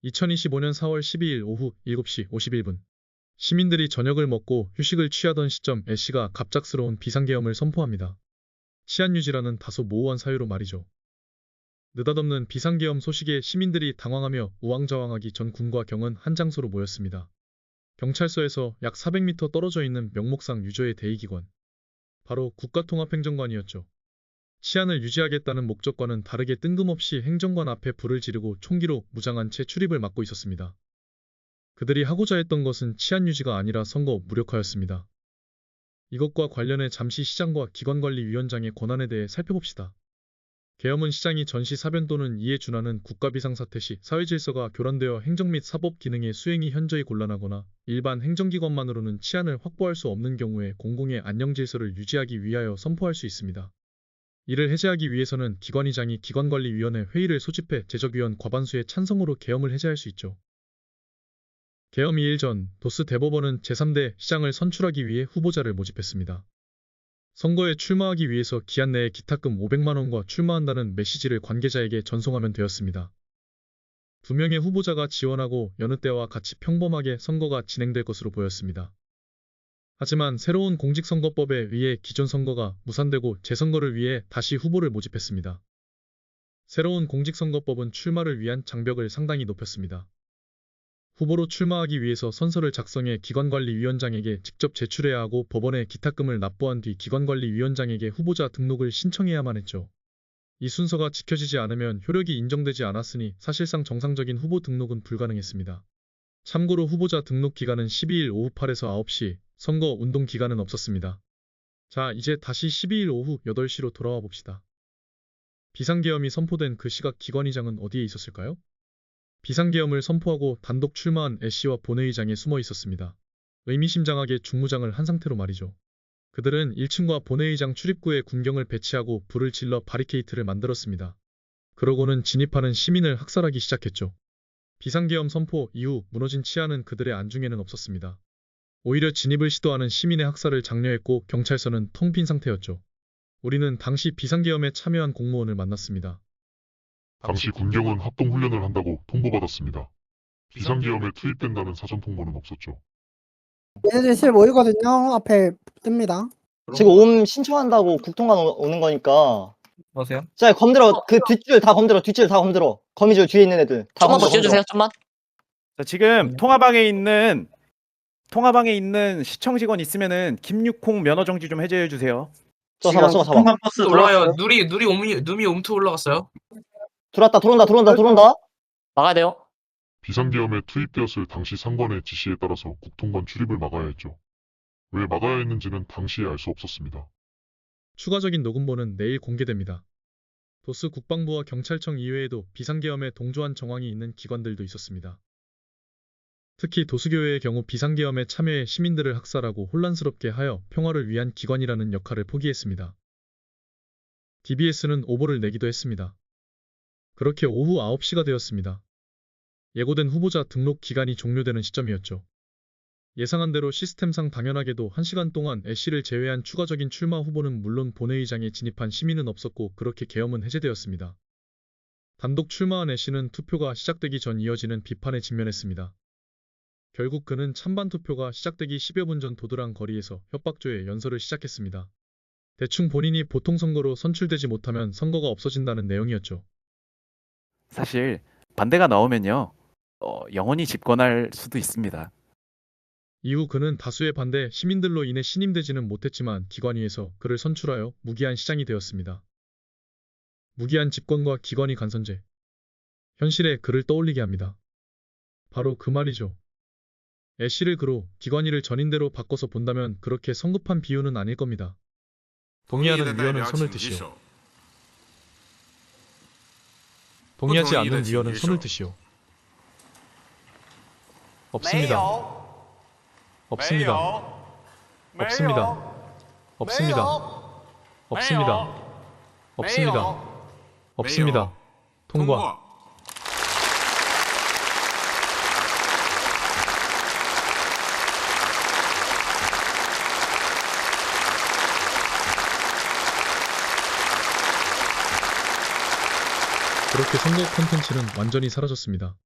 2025년 4월 12일 오후 7시 51분. 시민들이 저녁을 먹고 휴식을 취하던 시점 애쉬가 갑작스러운 비상계엄을 선포합니다. 치안 유지라는 다소 모호한 사유로 말이죠. 느닷없는 비상계엄 소식에 시민들이 당황하며 우왕좌왕하기 전 군과 경은 한 장소로 모였습니다. 경찰서에서 약 400m 떨어져 있는 명목상 유저의 대의기관. 바로 국가통합행정관이었죠. 치안을 유지하겠다는 목적과는 다르게 뜬금없이 행정관 앞에 불을 지르고 총기로 무장한 채 출입을 막고 있었습니다. 그들이 하고자 했던 것은 치안 유지가 아니라 선거 무력화였습니다. 이것과 관련해 잠시 시장과 기관관리위원장의 권한에 대해 살펴봅시다. 계엄은 시장이 전시 사변 또는 이에 준하는 국가비상사태 시 사회질서가 교란되어 행정 및 사법 기능의 수행이 현저히 곤란하거나 일반 행정기관만으로는 치안을 확보할 수 없는 경우에 공공의 안녕질서를 유지하기 위하여 선포할 수 있습니다. 이를 해제하기 위해서는 기관의장이 기관관리위원회 회의를 소집해 제적위원 과반수의 찬성으로 계엄을 해제할 수 있죠. 계엄 2일 전 도스 대법원은 제3대 시장을 선출하기 위해 후보자를 모집했습니다. 선거에 출마하기 위해서 기한 내에 기탁금 500만 원과 출마한다는 메시지를 관계자에게 전송하면 되었습니다. 두 명의 후보자가 지원하고 여느 때와 같이 평범하게 선거가 진행될 것으로 보였습니다. 하지만 새로운 공직선거법에 의해 기존 선거가 무산되고 재선거를 위해 다시 후보를 모집했습니다. 새로운 공직선거법은 출마를 위한 장벽을 상당히 높였습니다. 후보로 출마하기 위해서 선서를 작성해 기관관리위원장에게 직접 제출해야 하고 법원에 기탁금을 납부한 뒤 기관관리위원장에게 후보자 등록을 신청해야만 했죠. 이 순서가 지켜지지 않으면 효력이 인정되지 않았으니 사실상 정상적인 후보 등록은 불가능했습니다. 참고로 후보자 등록 기간은 12일 오후 8에서 9시, 선거 운동 기간은 없었습니다. 자, 이제 다시 12일 오후 8시로 돌아와 봅시다. 비상계엄이 선포된 그 시각 기관의장은 어디에 있었을까요? 비상계엄을 선포하고 단독 출마한 애쉬와 본회의장에 숨어 있었습니다. 의미심장하게 중무장을 한 상태로 말이죠. 그들은 1층과 본회의장 출입구에 군경을 배치하고 불을 질러 바리케이트를 만들었습니다. 그러고는 진입하는 시민을 학살하기 시작했죠. 비상계엄 선포 이후 무너진 치안은 그들의 안중에는 없었습니다. 오히려 진입을 시도하는 시민의 학살을 장려했고 경찰서는 텅 빈 상태였죠. 우리는 당시 비상계엄에 참여한 공무원을 만났습니다. 당시 군경은 합동훈련을 한다고 통보받았습니다. 비상계엄에 투입된다는 사전 통보는 없었죠. 얘네들 실 모이거든요. 앞에 뜹니다. 지금 옴 신청한다고 국통관 오는 거니까. 보세요. 자, 검들어. 그 뒷줄 다 검들어. 뒷줄 다 검들어. 거미줄 뒤에 있는 애들 다 좀만 검들어. 버텨주세요. 좀만. 자, 지금 통화방에 있는 시청 직원 있으면은 김육콩 면허 정지 좀 해제해 주세요. 저 잡아. 버스 올라가요. 누리 옴투 올라갔어요. 들어온다. 막아야 돼요. 비상계엄에 투입되었을 당시 상관의 지시에 따라서 국통관 출입을 막아야 했죠. 왜 막아야 했는지는 당시에 알 수 없었습니다. 추가적인 녹음본은 내일 공개됩니다. 도스 국방부와 경찰청 이외에도 비상계엄에 동조한 정황이 있는 기관들도 있었습니다. 특히 도수교회의 경우 비상계엄에 참여해 시민들을 학살하고 혼란스럽게 하여 평화를 위한 기관이라는 역할을 포기했습니다. DBS는 오보를 내기도 했습니다. 그렇게 오후 9시가 되었습니다. 예고된 후보자 등록 기간이 종료되는 시점이었죠. 예상한 대로 시스템상 당연하게도 1시간 동안 애쉬를 제외한 추가적인 출마 후보는 물론 본회의장에 진입한 시민은 없었고 그렇게 계엄은 해제되었습니다. 단독 출마한 애쉬는 투표가 시작되기 전 이어지는 비판에 직면했습니다. 결국 그는 찬반 투표가 시작되기 10여 분 전 도드랑 거리에서 협박조의 연설을 시작했습니다. 대충 본인이 보통선거로 선출되지 못하면 선거가 없어진다는 내용이었죠. 사실 반대가 나오면요, 영원히 집권할 수도 있습니다. 이후 그는 다수의 반대 시민들로 인해 신임되지는 못했지만 기관위에서 그를 선출하여 무기한 시장이 되었습니다. 무기한 집권과 기관위 간선제. 현실에 그를 떠올리게 합니다. 바로 그 말이죠. 애쉬를 그로 기관위를 전인대로 바꿔서 본다면 그렇게 성급한 비유는 아닐 겁니다. 동의하는 위원은 손을 드시오. 동의하지 않는 위원은 손을 드시오. 없습니다. 없습니다. 없습니다. 없습니다. 없습니다. 없습니다. 없습니다. 통과. 그렇게 선거 콘텐츠는 완전히 사라졌습니다.